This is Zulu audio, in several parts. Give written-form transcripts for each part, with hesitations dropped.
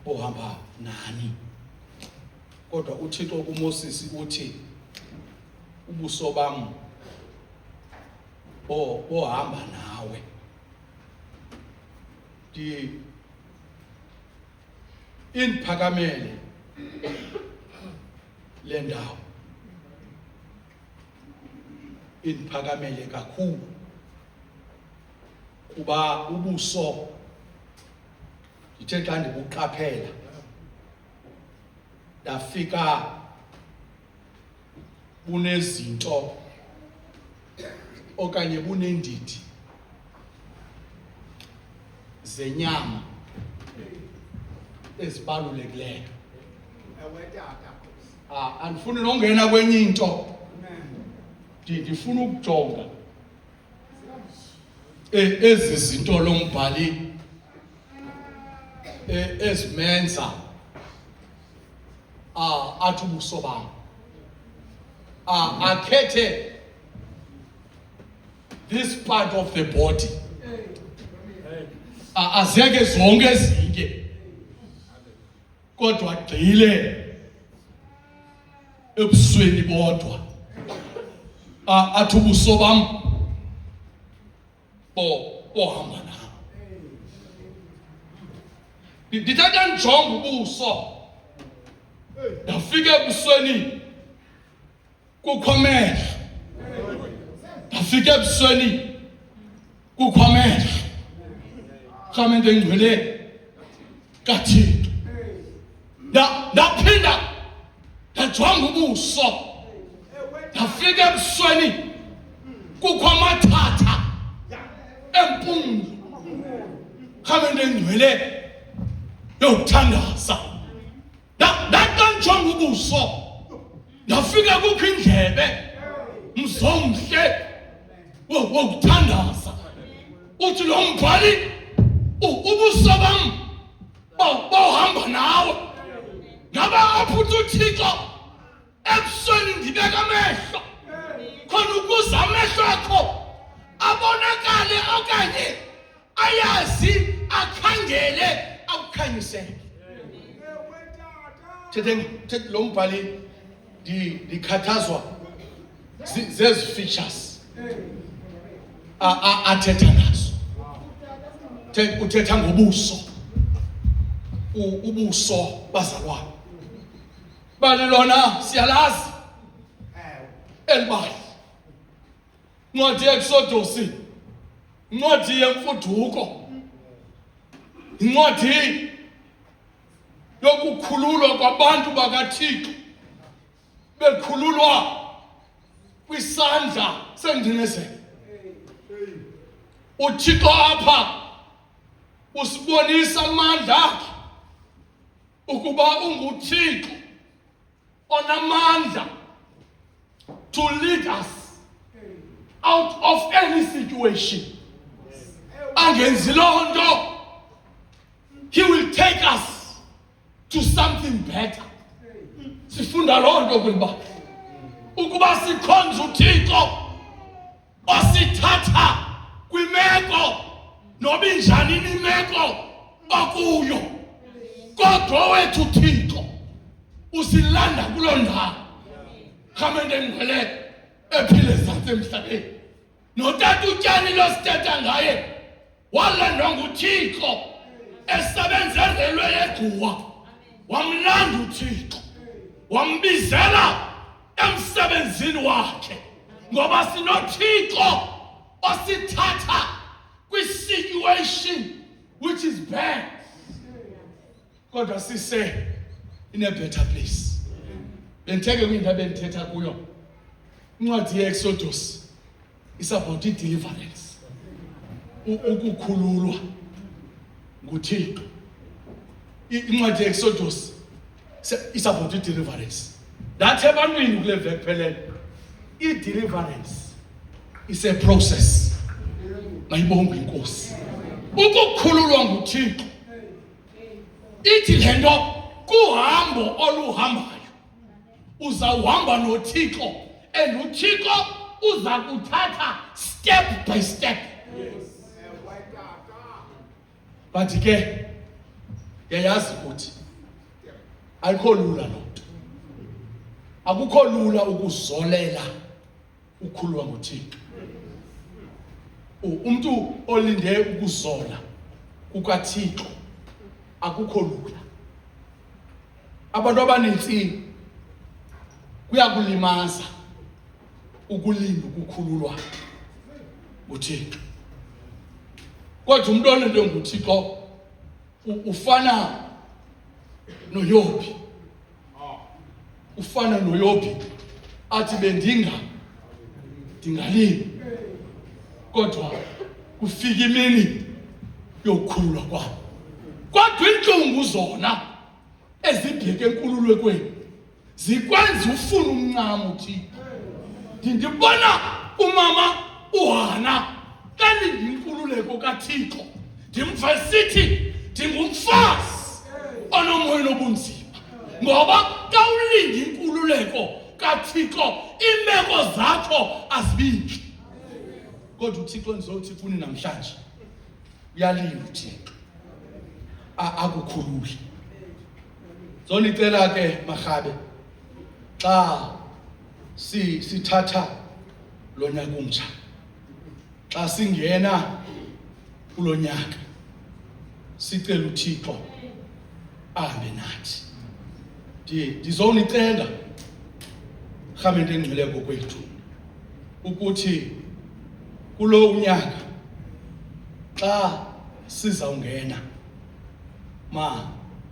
ohamba nani. Kodwa uThixo kuMoses uthi ubuso bami ohamba nawe. Iniphakamele le ndawo, iniphakamele kakhulu kuba ubuso ngithe xa ndibuqaphela ndafika bunezinto okanye bunendidi zenyama ezibalulekileyo. Andifuni nongena kwenye into, ndifuna ukujonga ezi zinto lo mbhali ezimenza athi ubuso bam. Akhethe this part of the body, azeke zonke ezinye, kodwa gxile ebusweni bodwa. Athi ubuso bam bohamba nawo. Ndithatha ndijonga ubuso, ndafika ebusweni kukho amehlo, ndafika ebusweni kukho amehlo rhamente engcwele kaThixo. Ndaphinda ndajonga ubuso, ndafika ebusweni kukho amathatha empumlo rhamente engcwele yokuthandaza. Ndaqa ndijonga ubuso, ndafika kukho indlebe mzomhle wokuthandaza. Uthi lo mbhali ubuso bam bohamba nawe. Ngaba aphutha uThixo ebusweni ndibeka amehlo khona ukuze amehlo akho abonakale okanye ayazi akhangele akukhanyiseke. Thethe lo mbhali ndikhathazwa zezi features athetha ngazo. Uthetha ngobuso, ubuso bazalwane bali lona siyalazi elibali. Incwadi yeExodus, incwadi yemfuduko, incwadi yokukhululwa kwabantu bakaThixo bekhululwa kwisandla sengcinezelo. uThixo apha usibonisa amandla akhe ukuba unguThixo onamandla to lead us out of any situation. Angenzi loo nto, he will take us to something better. Sifunda loo nto kuba ukuba sikhonza uThixo osithatha kwimeko noba injani imeko okuyo, kodwa wethu uThixo usilanda kuloo ndawo rhamente engcwele ephile ezantsi emhlabeni. Notata uTyani lo sithetha ngaye walandwa nguThixo esebenza enzelwe yegcuwa, wamlanda uThixo wambizela emsebenzini wakhe, ngoba sinoThixo osithatha kwi-situation which is bad, kodwa sise in a better place. Benditheke kwinto abendithetha kuyo, incwadi yeExodus is about deliverance, ukukhululwa nguThixo. Incwadi yeExodus is about deliverance. That's ebantwini kule veki phelele. I-deliverance is a process. Mayibonge inkosi. Ukukhululwa nguThixo ithi le nto kuhambo oluhambayo uzawuhamba noThixo, and uThixo uza kuthatha step by step. but ke yayazi ukuthi ayikho lula lo nto. Akukho lula ukuzolela ukhulwa ngoThixo. Umuntu olinde ukuzola kukaThixo akukho lula. Abantu abaninzi kuyakulimaza ukulinda ukukhululwa nguThixo. Kodwa umuntu olinde nguThixo ufana noYobi. Ufana noYobi athi ndingalimi kodwa kufika imini yokukhululwa kwami. Kodwa inhlungu zona ezibheke enkululekweni zikwenza ufuna umncamo uThixo. Ndibona umama uHana kalinde inkululeko kaThixo. Ndimvesithi ndingumfazi onomoya obunzima. Ngoba xa ulinda inkululeko kaThixo imeko zakho azibinki. Kodwa uThixo nizothi kuni namhlanje uyalinda uThixo akukhulule. Zonicela ke Marhabe xa sithatha lo nyaka omtsha, xa singena kulo nyaka sicela uThixo ahambe nathi. Ndizonicela rhamente engcwele kokwethu ukuthi kulo unyaka xa sizawungena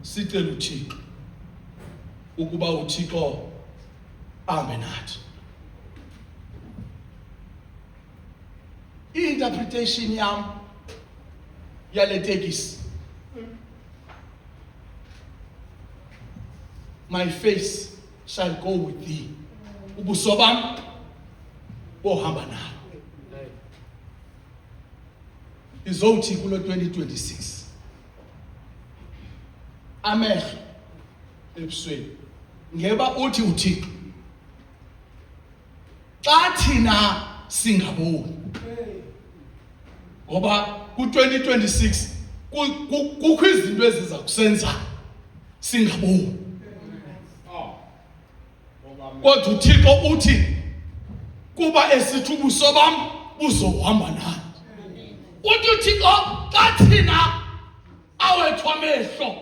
sicela uThixo ukuba uThixo ahambe nathi. I-interpretation yam yale tekisi, my face shall go with thee. Ubuso bam bohamba nawe. Izothi kulo 2026 amehlo ebusweni ngeba uthi uThixo xa thina singaboni. Ngoba ku-2026 kukho izinto eziza kusenza singaboni. Kodwa uThixo uthi kuba esithi ubuso bam buzohamba nani. Uthi uThixo xa thina awethu amehlo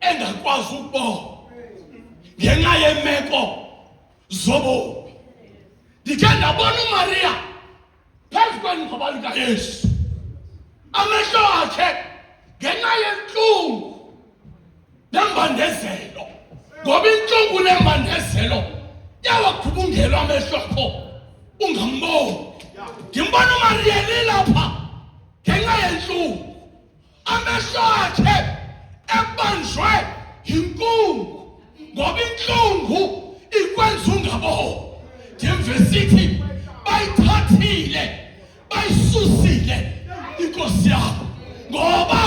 engakwazi ukubona ngenxa yemeko zobomi. Ndikhe ndabona uMaria phezu kwengqaba likaYesu, amehlo akhe ngenxa yentlungu nembandezelo. Ngoba intlungu nembandezelo yawagubungela amehlo akho ungamboni. Ndimbona uMaria elapha ngenxa yentlungu, amehlo akhe ebanjwe yinkungu ngoba intlungu ikwenza ungaboni. Ndimvesithi bayithathile bayisusile inkosi yakho ngoba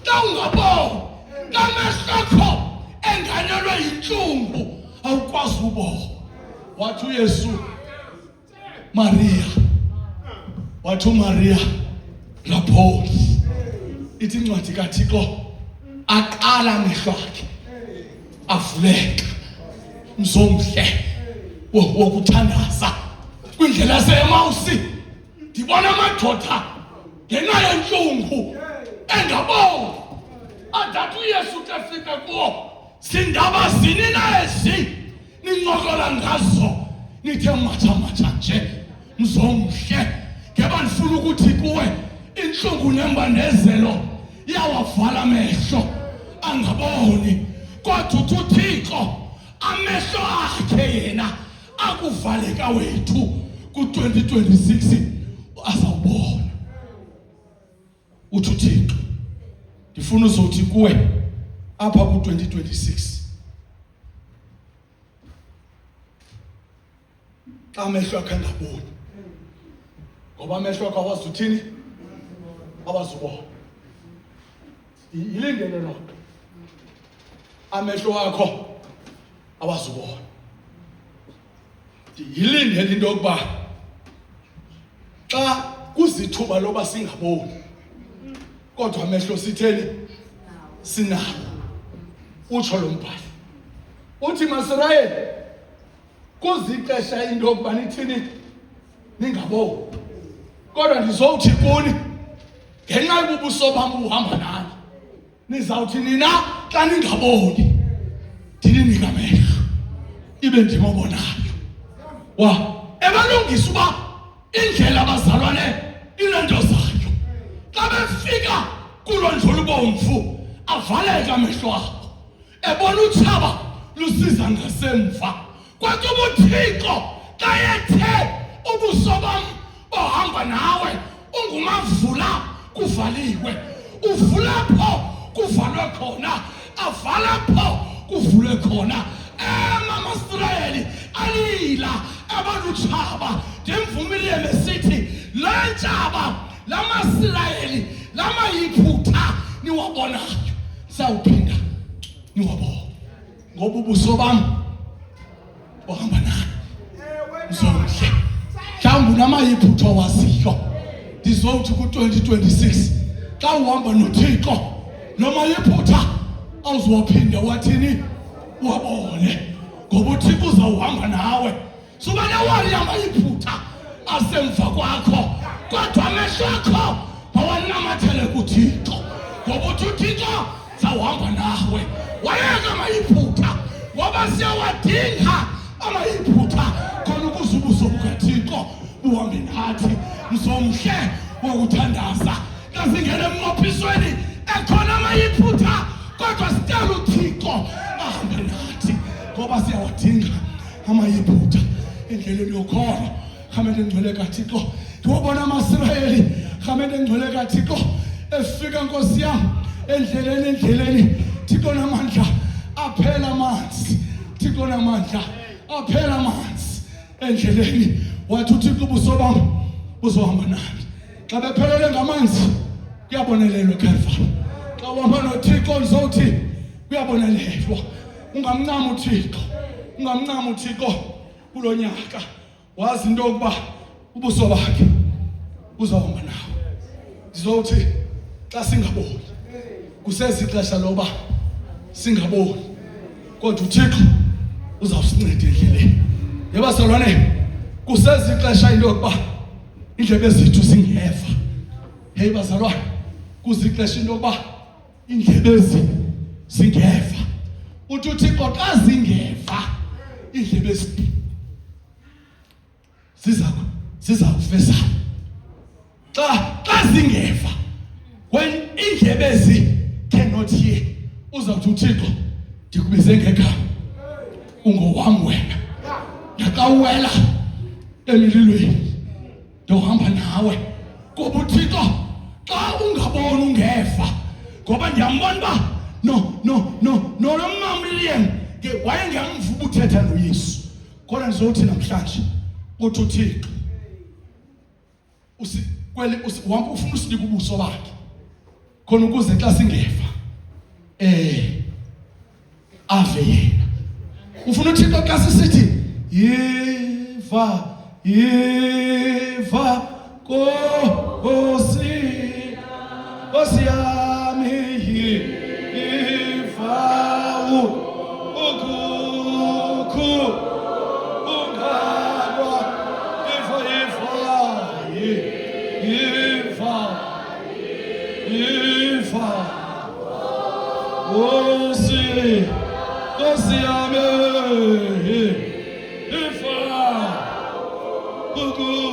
xa ungaboni amehlo akho enganelwe yintlungu awukwazi ubona. Wathi uYesu Maria, wathi uMaria Rapholi. Ithi incwadi kaThixo aqala amehlo akhe avuleka mzomhle wokuthandaza kwindlela yaseMausi. Ndibona amadoda ngenxa yentlungu engaboni. Adathi uYesu xa fika kuwo, zindaba zini na ezi nincokola ngazo nithe matha nje mzomhle? Ngeba ndifuna ukuthi kuwe intlungu nembandezelo yawavala amehlo angaboni. Kodwa uthi uThixo amehlo akhe yena akuvaleka wethu ku-2026 azawubona. Uthi uThixo ndifuna uzothi kuwe apha ku-2026 xa amehlo akhe angaboni, ngoba amehlo akho awazi uthini, awazi ubona. Yilindele loo nto, amehlo wakho awazi ubona. Yilindele into yokuba xa kuzithuba loba singaboni kodwa amehlo sitheni sinawo. Utsho lo mbhalo uthi Masirayeli kuzixesha into yokuba nithini ningaboni, kodwa ndizowuthi kuni ngenxa yobubuso bam buhamba nani, nizawuthi nina xa ningaboni ndininike amehlo ibe ndim obonayo. Ebalungisa uba indlela abazalwane inento zayo. Xa befika kulo ndlu olubomvu avaleke amehlo abo, ebona utshaba lusiza ngasemva. Kwathi ubuThixo xa ethe ubuso bam ohamba nawe ungumavula kuvaliwe, uvula pho kuvalwe khona, avala pho kuvulwe khona. AmaIsrayeli alila abalutshaba, ndimvumile besithi le ntshaba lamaIsrayeli lamayiphutha niwabonayo sawuphinda niwabone, ngoba ubuso bam ohamba nani mzomhle. Mhlawumbi unamayiphutha waziyo, ndizowuthi ku-2026 xa uhamba noThixo noma yiphutha awuzowaphinde wathini wabone, ngoba uThixo uzawuhamba nawe. Suba newali amayiphutha asemva kwakho, kodwa amehlo akho mawanamathele kuThixo, ngoba uthi uThixo zawuhamba nawe. Wayeka amayiphutha ngoba siyawadinga amayiphutha khona ukuze ubuso bukaThixo buhambe nathi. Mzomhle wokuthandaza xa singena emnqophisweni ekhona amayiphutha, kodwa sicela uThixo ahambe nathi ngoba siyawadinga amayiphutha endleleni yokholo. Hamende ngcwele kaThixo, ndiwabona amaIsrayeli hamende ngcwele kaThixo efika Nkosi yam endleleni Thixo namandla aphela amanzi, Thixo namandla aphela amanzi endleleni. Wathi uThixo ubuso bam buzohamba nami. Xa bephelele ngamanzi kuyabonelelwa eKalvari. Xa uhamba noThixo ndizowuthi kuyabonelelwa. Ungamncami uThixo, ungamncami uThixo kulo nyaka. Wazi into yokuba ubuso bakhe buzohamba nawe. Ndizowuthi xa singaboni kusezixesha loba singaboni, kodwa uThixo uzawusinceda endleleni. Yebazalwane, kusezixesha into yokuba indlebe zethu zingeva. Hey bazalwane, kuzixesha into yokuba indlebe zingeva. Uthi uThixo xa zingeva indlebe zizakuveza. Xa zingeva, when indlebe cannot hear, uzawuthi uThixo ndikubize ngegama, ungowam wena. Naxa uwela emlilweni ndohamba nawe, ngoba uThixo xa ungaboni ungeva, ngoba ndiyambona uba nomamliyem wayengemva uthetha noYesu. Kodwa ndizothi namhlanje uthi uThixo ufuna usinika ubuso bakhe khona ukuze xa singeva ave yena. Ufuna uThixo xa sisithi yiva Nkosi yami, yiva ukukhu ungalwa, yiva Nkosi yami, yiva ukukhu.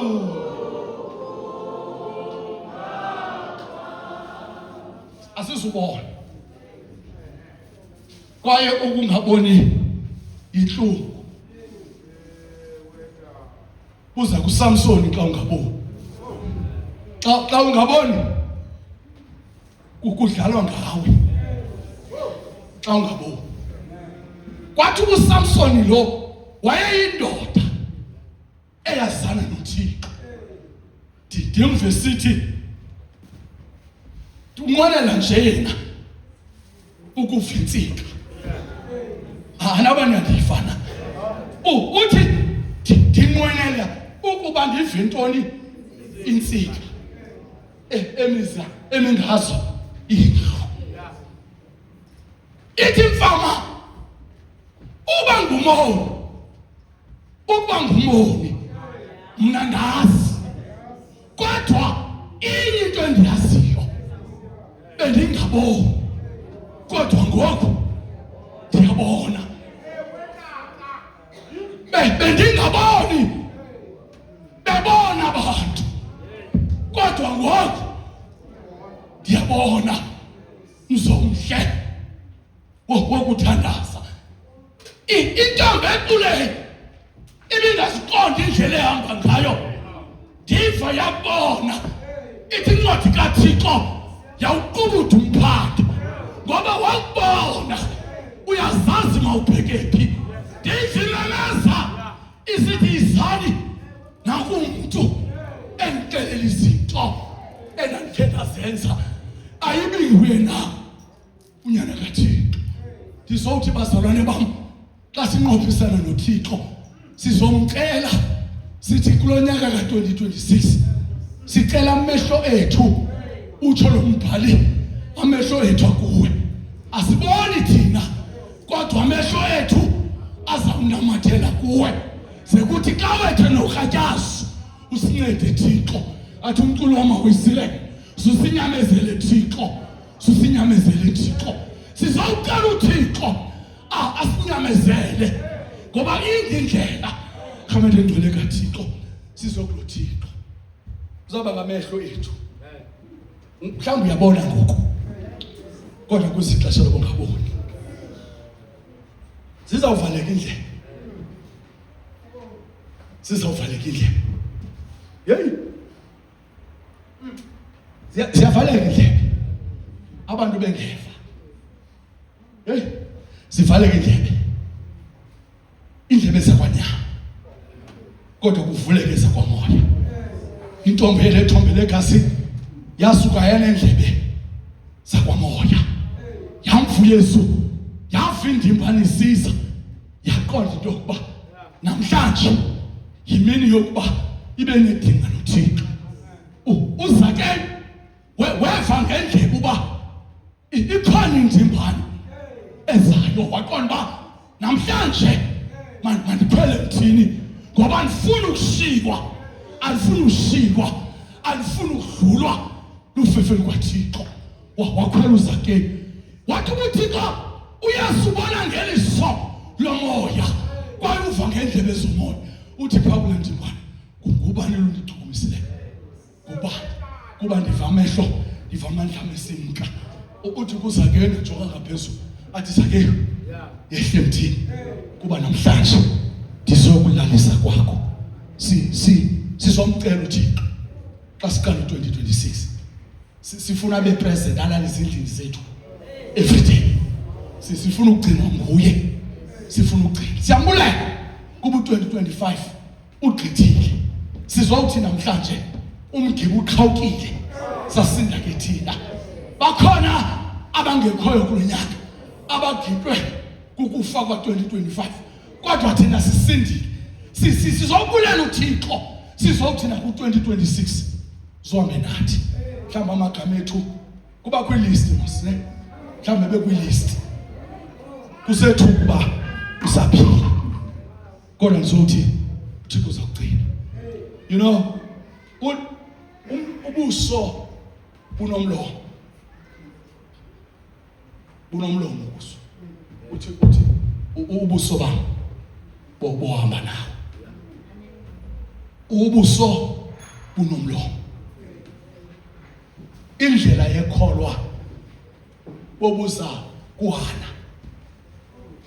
Asizubona kwaye ukungaboni inhlungu. Buza kuSamsoni xa ungaboni. Xa ungaboni kudlalwa ngawe. Xa ungaboni. Kwathi uSamsoni lo wayeyindoda eyazana noThixo. Ndimvesithi unqwenela nje yena ukuvintsika. Nabanye ndiyifana. Uthi ndinqwenela ukuba ndive ntoni intsika emingazo ithi mfama uba ngumoni, ukuba ngumoni mna ndazi, kodwa inye into endiyaziyo bendingaboni, kodwa ngoku ndiyabona. Bendingaboni bebona abantu, kodwa ngoku ndiyabona mzomhle wokuthandaza. Intombi equleyo ibingaziqondi indlela ehamba ngayo, ndiva yabona. Ithi incwadi kaThixo yawuqubutha umphatho, ngoba wakubona uyazazi mawubheke phi. Ndiyivimemeza isithi izali nakumntu engixelela izinto endandikhe ndazenza ayibiwe na unyana kaThixo. Ndizowuthi bazalwane bam, xa sinqophisana noThixo sizomcela sithi kulo nyaka ka-2026 sicela amehlo ethu, utsho lo mbhali, amehlo ethu akuwe. Asiboni thina, kodwa amehlo ethu azawunamathela kuwe. Sekuthi xa wethu norhatyazo usincede Thixo. Athi umculo wamawisile, susinyamezele Thixo, susinyamezele Thixo. Sizawucela uThixo asinyamezele, ngoba indlela khamele ngcwele kaThixo sizokulo Thixo. Uzaba ngamehlo ethu. Mhlawumbe uyabona ngoku, kodwa kuzixesha lokungaboni. Sizawuvaleka indlela, sizawuvaleka indlela. Yeyi, siyavaleka indlela, abantu bengeva. Yeyi, sivaleka indlebe, indlebe zakwanyama, kodwa kuvuleke zakwamoya. Intombi elethombe legazi yasuka yanendlebe zakwamoya, yamvu Yesu, yavinda imbanisisa, yaqonda into yokuba namhlanje yimini yokuba ibe nedinga noThixo. Uzake weva ngendlebe uba ikhona indimbane ezayo, waqonda uba namhlanje mandikhwele mthini, ngoba andifuni ukushiywa, andifuni ushiywa, andifuni ukudlulwa lufefe lukaThixo. Wakhwela uZakeyu, wathi uThixo uyasubona ngeliso lomoya, kwaye uva ngendlebe zomoya. Uthi phaa kule ndimbane, ngubani lo ndichukumisileyo? Ngubani? Kuba ndiva amehlo, ndiva amandla amesimka. Uthi kuZakeyu engajonga ngaphezulu, athi Zakeyu, yehle mthini, kuba namhlanje ndizokulalisa kwakho. Sizomcela uThixo xa siqala 2026 sifuna abe present alalise endlini zethu every day. Sifuna ukugcinwa nguye, sifuna ukugcina. Siyambuleka kuba 2025 ugqithile. Sizowuthi namhlanje umgibe uqhawukile, sasinda ke thina. Bakhona abangekhoyo kulonyaka abagithwe kukufa kwa 2025, kodwa thina sisindile. Sizobulela uThixo, sizothi na ku-2026 zohambe nathi. Mhlawumbe amagama ethu kuba kwilist mosine, mhlawumbe bekwilist kusethu ukuba usaphila, kodwa ndizothi uThixo uzakugcina. You know, ubuso bunomlomo, bunomlomo ubuso. Uthi ubuso bam bohamba nawo. Ubuso bunomlomo. Indlela yekholwa bobuza kuhana,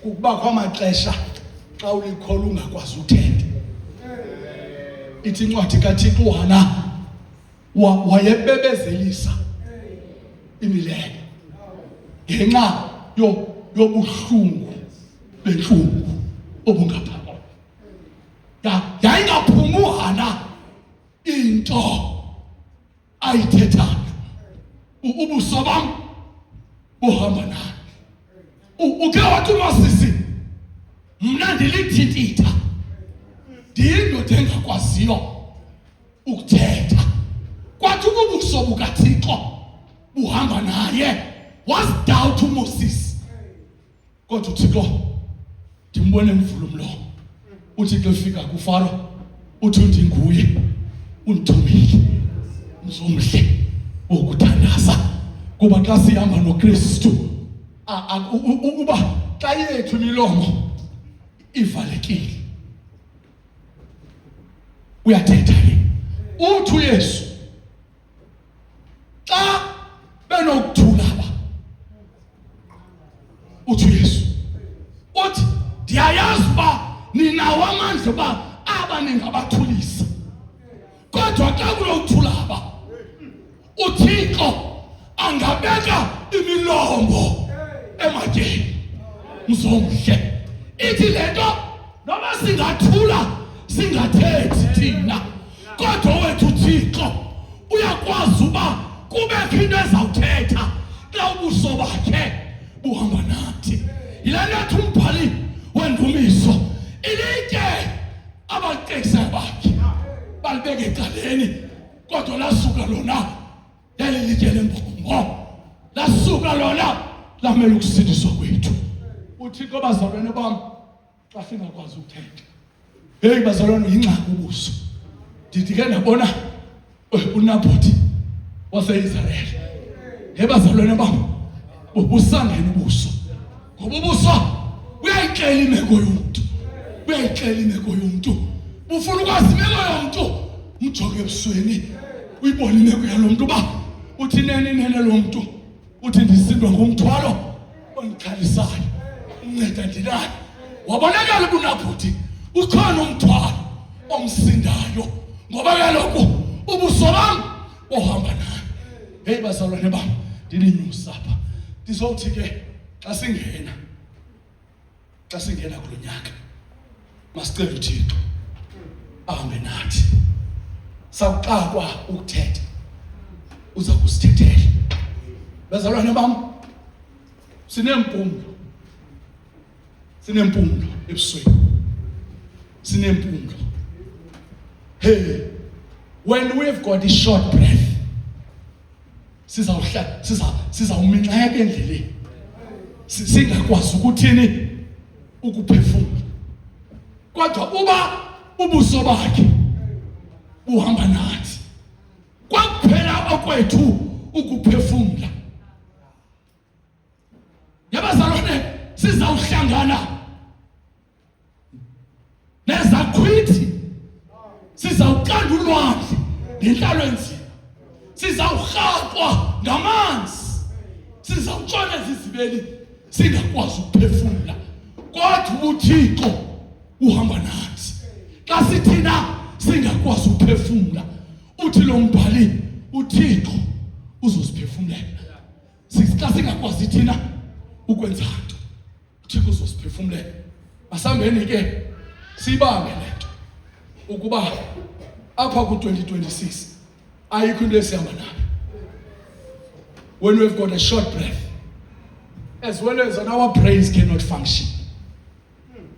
ukuba kwamaxesha xa ulikholwa ungakwazi uthetha. Ithi incwadi kaThixo uHana wayebebezelisa imilele ngenxa yobuhlungu benhlungu obungaphakathi. Yayingaphumi uHana into ayithethayo. Ubuso bam buhamba naye. Uke wathi uMasisi, mna ndilithintitha, ndiyindoda engakwaziyo ukuthetha. Kwathi ubuso bukaThixo buhamba naye, wazidawutha uMoses, kodwa uThixo ndimbone emvula umlomo. Uthi xa ufika kuFaro uthi ndinguye undithumile mzomhle ukuthandaza kuba xa sihamba noKristu ukuba xa yethu imilomo ivalekile uyathetha ke uthi uYesu xa benokuthula uthi uYesu uthi ndiyayazi uba ninawo amandla uba aba ningabathulisa kodwa xa kunokuthula uThixo angabeka imilomo ematyeni mzomhle. Ithi lento noma singathula singathethi thina kodwa wethu uThixo uyakwazi uba kubekho into ezawuthetha xa ubuso bakhe buhamba nathi. Yile nto umbhali wendumiso ilitye abatekisayo bakhe balibeke ecaleni kodwa lasuka lona yalilitye lembongo lasuka lona lamele ukusindiswa kwethu. uThixo bazalwane bam xa singakwazi ukuthetha hey bazalwane yingxaki ubuso. Ndidike ndabona uNabothi wase-Israyeli hey bazalwane bam ubusangena ubuso ngoba ubuso uyayixela imeko yomntu uyayixela imeko yomntu ufuna ukwazi imeko yomntu umjoke ebusweni uyibone imeko yalo muntu uba uthi nene lo muntu uthi ndisindwa ngomthwalo ondikhalisayo unceda ndinayo. Wabonakala kuNabothi ukhona umthwalo omsindayo ngoba kaloku ubuso bam ohamba nayo. Hey bazalwane bam ndininyusa apha ndizothi ke xa singena kulo nyaka masicela uThixo ahambe nathi. Sawuqakwa ukuthetha uza kusithethela. Bazalwane bam sinempumlo ebusweni sinempumlo. Hey when we've got a short breath sizawuminxeka endleleni singakwazi ukuthini ukuphefumula kodwa uba ubuso bakhe buhamba nathi kwakuphela okwethu ukuphefumula. Yabazalwane sizawuhlangana nezaqhwithi sizawuqanda ulwandle ngenhlalo enzima sizawurhaqwa ngamanzi sizawutshona ezizibeli singakwazi ukuphefumula kodwa uThixo uhamba nathi. Xa sithina singakwazi ukuphefumula uthi lo mbhali uThixo uzosiphefumulela. Xa singakwazi thina ukwenza into uThixo uzosiphefumulela. Masambeni ke sibambe lento ukuba apha ku-2026 ayikho into esihamba nayo. When we've got a short breath as well as our brains cannot function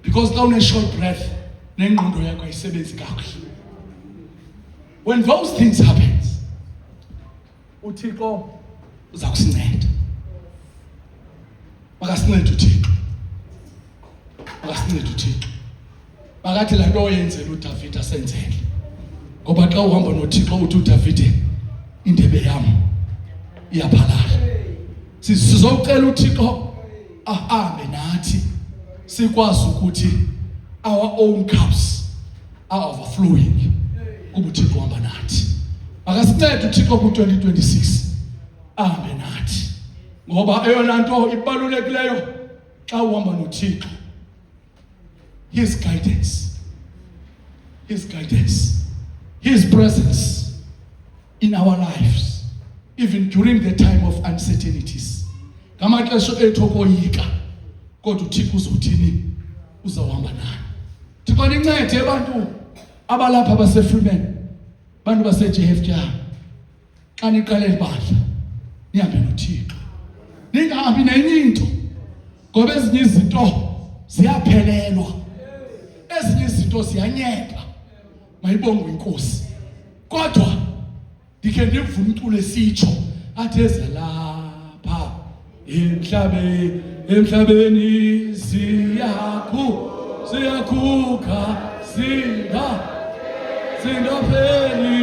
because xa une short breath nengqondo yakho ayisebenzi kakuhle. When those things happen uThixo uza kusinceda. Makasincede uThixo. Makathi la nto oyenzela uDavid asenzele ngoba xa uhamba noThixo uthi uDavid indebe yam iyaphalala. Sizocela uThixo ahambe nathi sikwazi ukuthi our own cups are overflowing kuba uThixo uhamba nathi. Makasincede uThixo ku-2026 ahambe nathi ngoba eyona nto ibalulekileyo xa uhamba noThixo His guidance, His presence in our lives, even during the time of uncertainties. Ngamaxesha ethu okoyika kodwa uThixo uzothini uzawuhamba nayo. Thixo nincede abantu abalapha base-Freeman, abantu base-JFK, xa niqalela ibandla nihambe noThixo. Ningahambi nenye into ngoba ezinye izinto ziyaphelelwa, ezinye izinto ziyanyeka. Mayibongwe inkosi. Kodwa ndikhe ndivule umculo esitsho athi ezalapha emhlabeni siyakhuka singapheli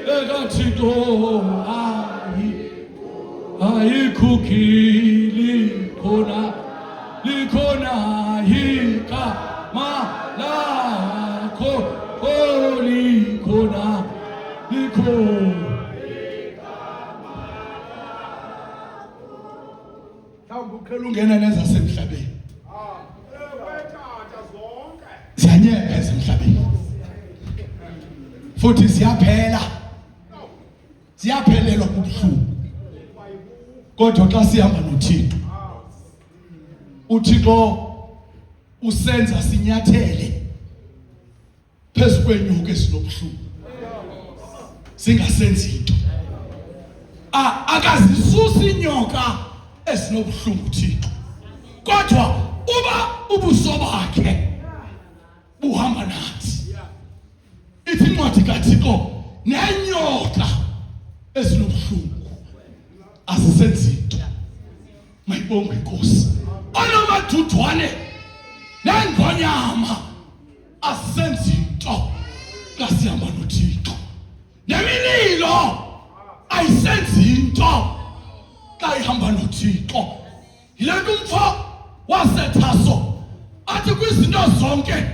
ekathi to ayikhuki likhona igama lakho likhona mhlawumbe uqhela ungena nezasemhlabeni ziyanyepha esemhlabeni futhi ziyaphelelwa kubuhlungu, kodwa xa sihamba noThixo, uThixo usenza sinyathele phezu kwenyuka ezinobuhlungu singasenzi into. Akazisusi inyoka ezinobuhlungu uThixo, kodwa uba ubuso bakhe buhamba nathi. Ithi incwadi kaThixo nenyoka ezinobuhlungu azisenzi into. Mayibongwe inkosi. Onomadudwane nengonyama azisenzi into xa sihamba noThixo. Nemililo ayisenzi into xa ihamba noThixo. Yile nto umfo waseThaso athi kwizinto zonke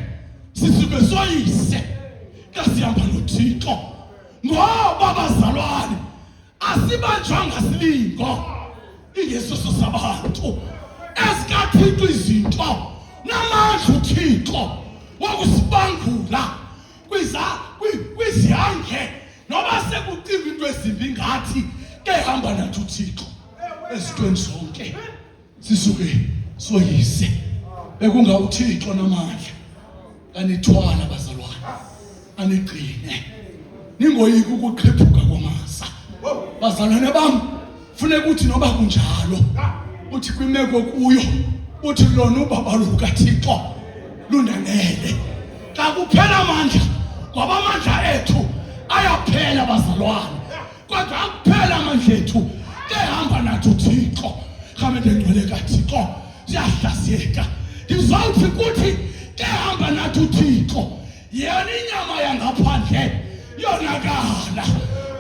sisuke soyise xa sihamba noThixo, ngoba bazalwane asibanjwanga silingo ingesoso sabantu esikaThixo izinto namandla uThixo wokusibangula kwizihange noba sekucimba into ezimbi ngathi ehamba nathi uThixo. Ezintweni zonke sisuke soyise bekunga uThixo namandla. Kanithwala bazalwane, aniqine, ningoyiki ukuqhephuka kwamasa. Bazalwane bam, funeka uthi noba kunjalo uthi kwimeko kuyo uthi lona ubaba lukaThixo lundanele. Xa kuphela amandla, ngoba amandla ethu ayaphela bazalwane, kodwa akuphela amandla ethu ehamba nathi uThixo. Khamende ngcwele kaThixo siyahlaziyeka. Ndizawuthi kuthi ehamba nathi uThixo yena inyama yangaphandle yonakala,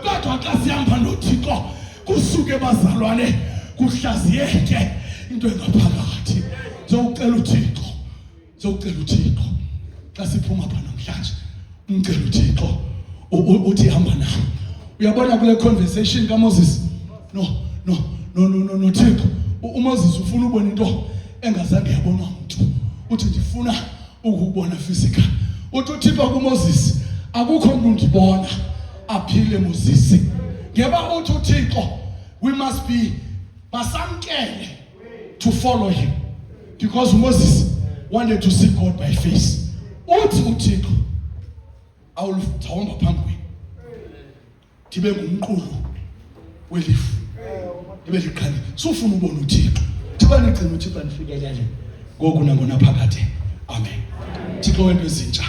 kodwa xa sihamba noThixo kusuke bazalwane kuhlaziyeke into engaphakathi. Ngizocela uThixo xa siphuma pha namhlanje, umcela uThixo uthi hamba nawe. Uyabona kule conversation kaMoses noThixo, uMoses ufuna ubona into engazange yabonwa umuntu. Uthi ndifuna ukubona physical. Uthi uThixo kuMoses, akukho umuntu ndibona aphile Moses. Ngeba uthi uThixo, we must be masamkele to follow him, because Moses wanted to see God by face. Uthi uThixo awulithomba phambi kwenu ndibe ngumqulu welifu, ndibe liqhani. Sufuna ubona uThixo, thiba nicina uThixo anifikelele ngoku nangona phakade. Amen. Thixo wento ezintsha